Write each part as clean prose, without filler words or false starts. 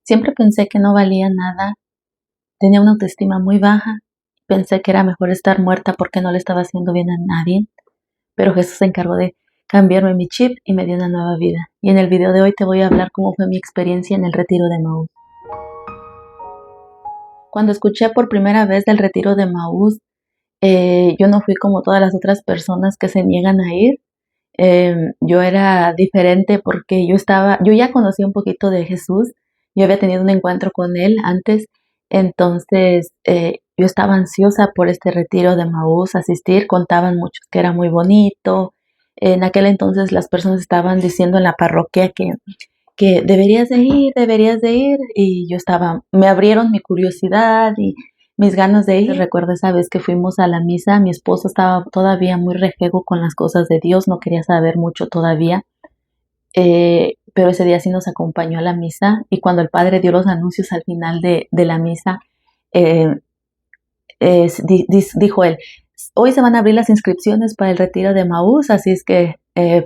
Siempre pensé que no valía nada, tenía una autoestima muy baja, pensé que era mejor estar muerta porque no le estaba haciendo bien a nadie, pero Jesús se encargó de cambiarme mi chip y me dio una nueva vida. Y en el video de hoy te voy a hablar cómo fue mi experiencia en el retiro de Maús. Cuando escuché por primera vez del retiro de Maús, yo no fui como todas las otras personas que se niegan a ir. Yo era diferente porque yo ya conocía un poquito de Jesús, yo había tenido un encuentro con él antes, entonces yo estaba ansiosa por este retiro de Maús, asistir, contaban muchos que era muy bonito. En aquel entonces las personas estaban diciendo en la parroquia que deberías de ir, y me abrieron mi curiosidad y mis ganas de ir. Recuerdo esa vez que fuimos a la misa, mi esposo estaba todavía muy rejego con las cosas de Dios, no quería saber mucho todavía, pero ese día sí nos acompañó a la misa, y cuando el padre dio los anuncios al final de la misa, eh, dijo él: hoy se van a abrir las inscripciones para el retiro de Maús, así es que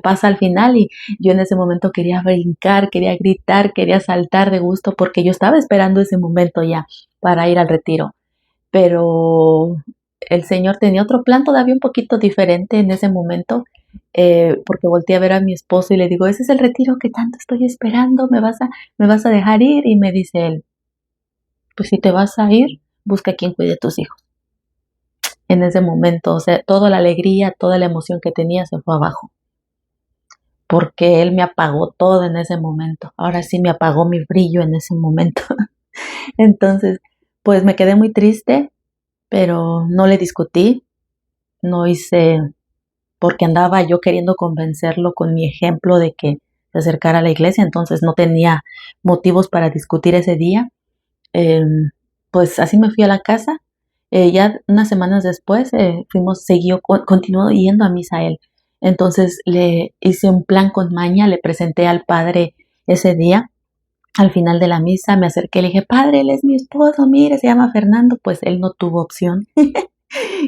pasa al final. Y yo en ese momento quería brincar, quería gritar, quería saltar de gusto porque yo estaba esperando ese momento ya para ir al retiro. Pero el Señor tenía otro plan todavía un poquito diferente en ese momento, porque volteé a ver a mi esposo y le digo: ese es el retiro que tanto estoy esperando, me vas a dejar ir? Y me dice él: pues si te vas a ir, busca a quien cuide a tus hijos. En ese momento, o sea, toda la alegría, toda la emoción que tenía se fue abajo, porque él me apagó todo en ese momento. Ahora sí me apagó mi brillo en ese momento. Entonces, pues me quedé muy triste, pero no le discutí, no hice, porque andaba yo queriendo convencerlo con mi ejemplo de que se acercara a la iglesia, entonces no tenía motivos para discutir ese día. Eh, pues así me fui a la casa. Ya unas semanas después continuó yendo a misa él. Entonces le hice un plan con maña, le presenté al padre ese día. Al final de la misa me acerqué y le dije: padre, él es mi esposo, mire, se llama Fernando. Pues él no tuvo opción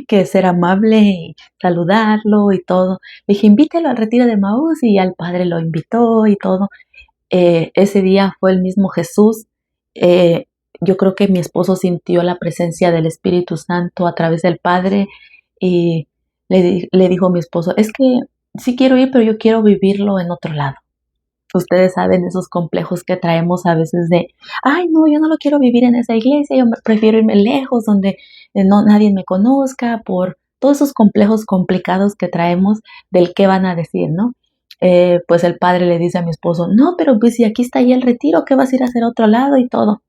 que ser amable y saludarlo y todo. Le dije: invítelo al retiro de Maús, y al padre lo invitó y todo. Ese día fue el mismo Jesús. Eh, yo creo que mi esposo sintió la presencia del Espíritu Santo a través del Padre, y le dijo a mi esposo: es que sí quiero ir, pero yo quiero vivirlo en otro lado. Ustedes saben esos complejos que traemos a veces de: ay, no, yo no lo quiero vivir en esa iglesia, prefiero irme lejos donde no nadie me conozca, por todos esos complejos complicados que traemos del qué van a decir, ¿no? Pues el padre le dice a mi esposo: no, pero pues si aquí está ya el retiro, ¿qué vas a ir a hacer a otro lado y todo?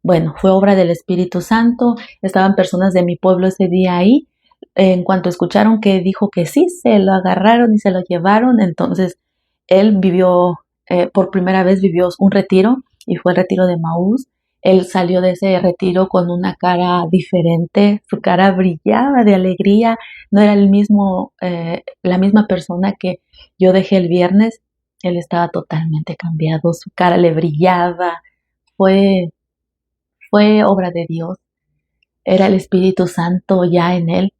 Bueno, fue obra del Espíritu Santo, estaban personas de mi pueblo ese día ahí. En cuanto escucharon que dijo que sí, se lo agarraron y se lo llevaron. Entonces él por primera vez vivió un retiro, y fue el retiro de Maús. Él salió de ese retiro con una cara diferente, su cara brillaba de alegría, no era la misma persona que yo dejé el viernes. Él estaba totalmente cambiado, su cara le brillaba. fue, Fue obra de Dios, era el Espíritu Santo ya en él.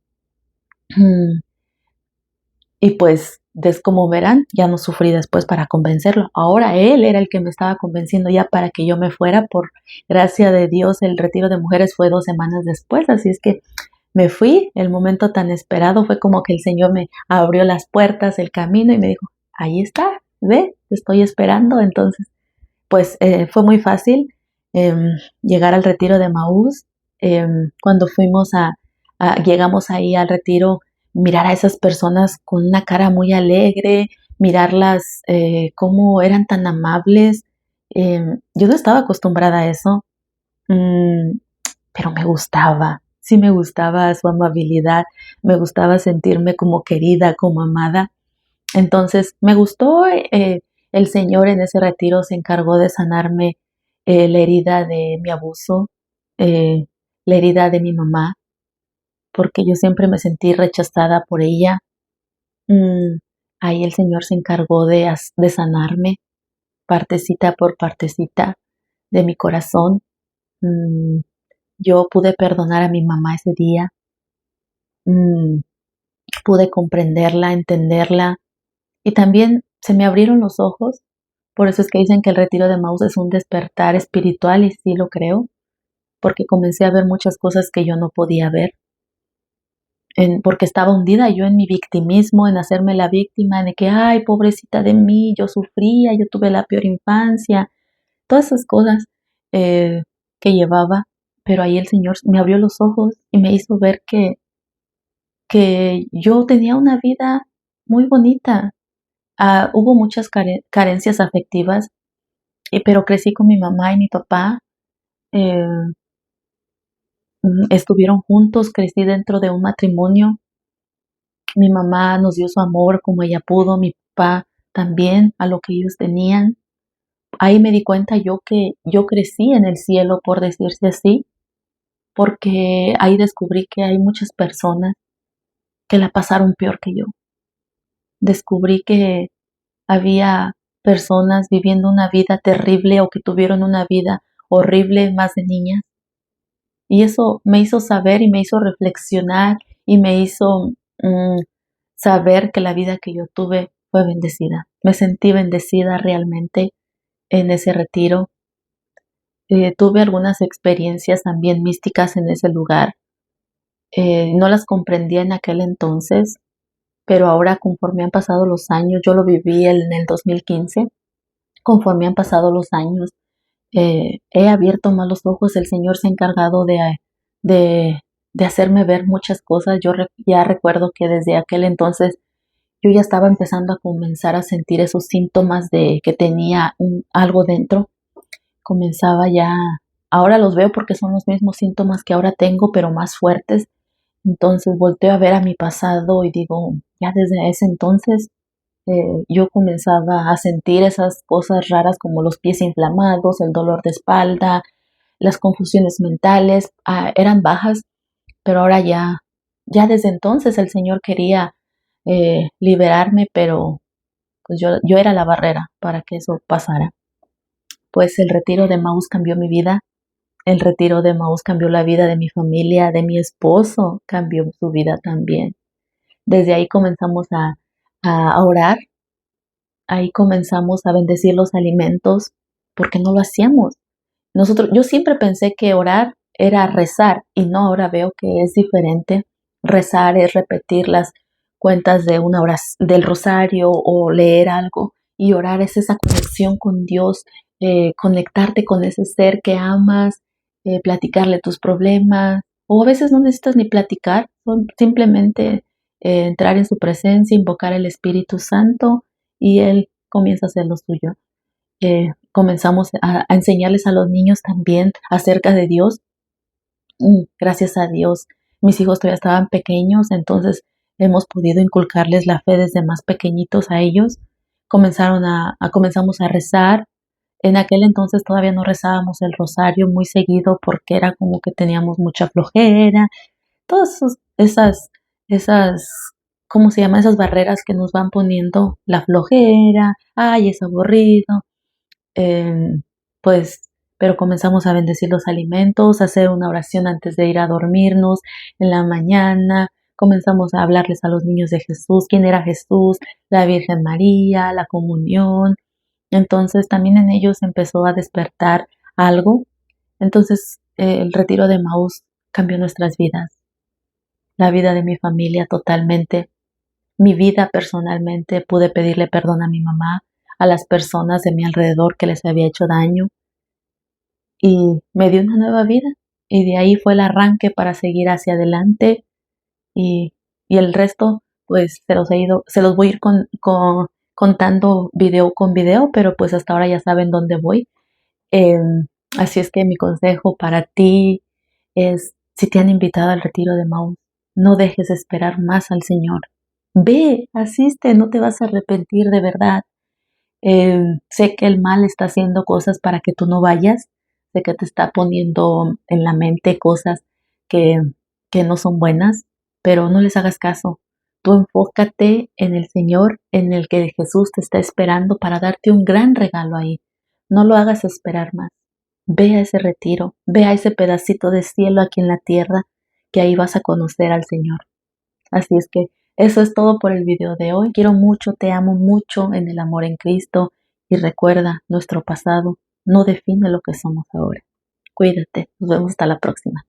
Y pues, como verán, ya no sufrí después para convencerlo. Ahora él era el que me estaba convenciendo ya para que yo me fuera. Por gracia de Dios, el retiro de mujeres fue 2 semanas después, así es que me fui. El momento tan esperado fue como que el Señor me abrió las puertas, el camino, y me dijo: ahí está, ve, te estoy esperando. Entonces, pues fue muy fácil llegar al retiro de Maús. Cuando llegamos ahí al retiro, mirar a esas personas con una cara muy alegre, mirarlas cómo eran tan amables. Yo no estaba acostumbrada a eso, mm, pero sí me gustaba su amabilidad, me gustaba sentirme como querida, como amada. Entonces me gustó. El Señor en ese retiro se encargó de sanarme la herida de mi abuso, eh, la herida de mi mamá, porque yo siempre me sentí rechazada por ella. Mm, Ahí el Señor se encargó de sanarme partecita por partecita de mi corazón. Mm, yo pude perdonar a mi mamá ese día. Mm, Pude comprenderla, entenderla, y también se me abrieron los ojos Por eso es que dicen que el retiro de Maús es un despertar espiritual y sí lo creo, porque comencé a ver muchas cosas que yo no podía ver, porque estaba hundida yo en mi victimismo, en hacerme la víctima de que, ay, pobrecita de mí, yo sufría, yo tuve la peor infancia, todas esas cosas que llevaba, pero ahí el Señor me abrió los ojos y me hizo ver que yo tenía una vida muy bonita. Hubo muchas carencias afectivas, pero crecí con mi mamá y mi papá. eh, Estuvieron juntos, crecí dentro de un matrimonio. Mi mamá nos dio su amor como ella pudo, mi papá también a lo que ellos tenían. Ahí me di cuenta yo que yo crecí en el cielo, por decirse así, porque ahí descubrí que hay muchas personas que la pasaron peor que yo. Descubrí que había personas viviendo una vida terrible o que tuvieron una vida horrible más de niñas. Y eso me hizo saber y me hizo reflexionar y me hizo saber que la vida que yo tuve fue bendecida. Me sentí bendecida realmente en ese retiro. Tuve algunas experiencias también místicas en ese lugar. No las comprendía en aquel entonces, pero ahora conforme han pasado los años, yo lo viví en el 2015, conforme han pasado los años, he abierto más los ojos, el Señor se ha encargado de, de hacerme ver muchas cosas. Yo ya recuerdo que desde aquel entonces yo ya estaba empezando a comenzar a sentir esos síntomas de que tenía algo dentro. Comenzaba ya, ahora los veo porque son los mismos síntomas que ahora tengo, pero más fuertes. Entonces volteo a ver a mi pasado y digo, ya desde ese entonces yo comenzaba a sentir esas cosas raras como los pies inflamados, el dolor de espalda, las confusiones mentales, eran bajas, pero ahora ya desde entonces el Señor quería liberarme, pero pues yo era la barrera para que eso pasara. Pues el retiro de Maús cambió mi vida, el retiro de Maús cambió la vida de mi familia, de mi esposo, cambió su vida también. Desde ahí comenzamos a orar. Ahí comenzamos a bendecir los alimentos porque no lo hacíamos. Yo siempre pensé que orar era rezar y no, ahora veo que es diferente. Rezar es repetir las cuentas de una del rosario o leer algo, y orar es esa conexión con Dios, conectarte con ese ser que amas, platicarle tus problemas, o a veces no necesitas ni platicar, simplemente entrar en su presencia, invocar el Espíritu Santo y Él comienza a hacer lo suyo. Comenzamos a enseñarles a los niños también acerca de Dios. Gracias a Dios, mis hijos todavía estaban pequeños, entonces hemos podido inculcarles la fe desde más pequeñitos a ellos. Comenzamos a rezar. En aquel entonces todavía no rezábamos el rosario muy seguido porque era como que teníamos mucha flojera. Todas esas, ¿cómo se llama? Esas barreras que nos van poniendo la flojera, ay, es aburrido. Em, pues, pero comenzamos a bendecir los alimentos, a hacer una oración antes de ir a dormirnos en la mañana. Comenzamos a hablarles a los niños de Jesús, quién era Jesús, la Virgen María, la comunión. Entonces también en ellos empezó a despertar algo. Entonces el retiro de Maús cambió nuestras vidas, la vida de mi familia totalmente. Mi vida personalmente, pude pedirle perdón a mi mamá, a las personas de mi alrededor que les había hecho daño, y me dio una nueva vida. Y de ahí fue el arranque para seguir hacia adelante, y, y el resto pues se los voy a ir contando video con video, pero pues hasta ahora ya saben dónde voy. Así es que mi consejo para ti es, si te han invitado al retiro de Maús, no dejes de esperar más al Señor. Ve, asiste, no te vas a arrepentir de verdad. Sé que el mal está haciendo cosas para que tú no vayas, sé que te está poniendo en la mente cosas que, que no son buenas, pero no les hagas caso. Tú enfócate en el Señor, en el que Jesús te está esperando para darte un gran regalo ahí. No lo hagas esperar más. Ve a ese retiro, ve a ese pedacito de cielo aquí en la tierra, que ahí vas a conocer al Señor. Así es que eso es todo por el video de hoy. Quiero mucho, te amo mucho en el amor en Cristo. y recuerda, nuestro pasado no define lo que somos ahora. Cuídate, nos vemos hasta la próxima.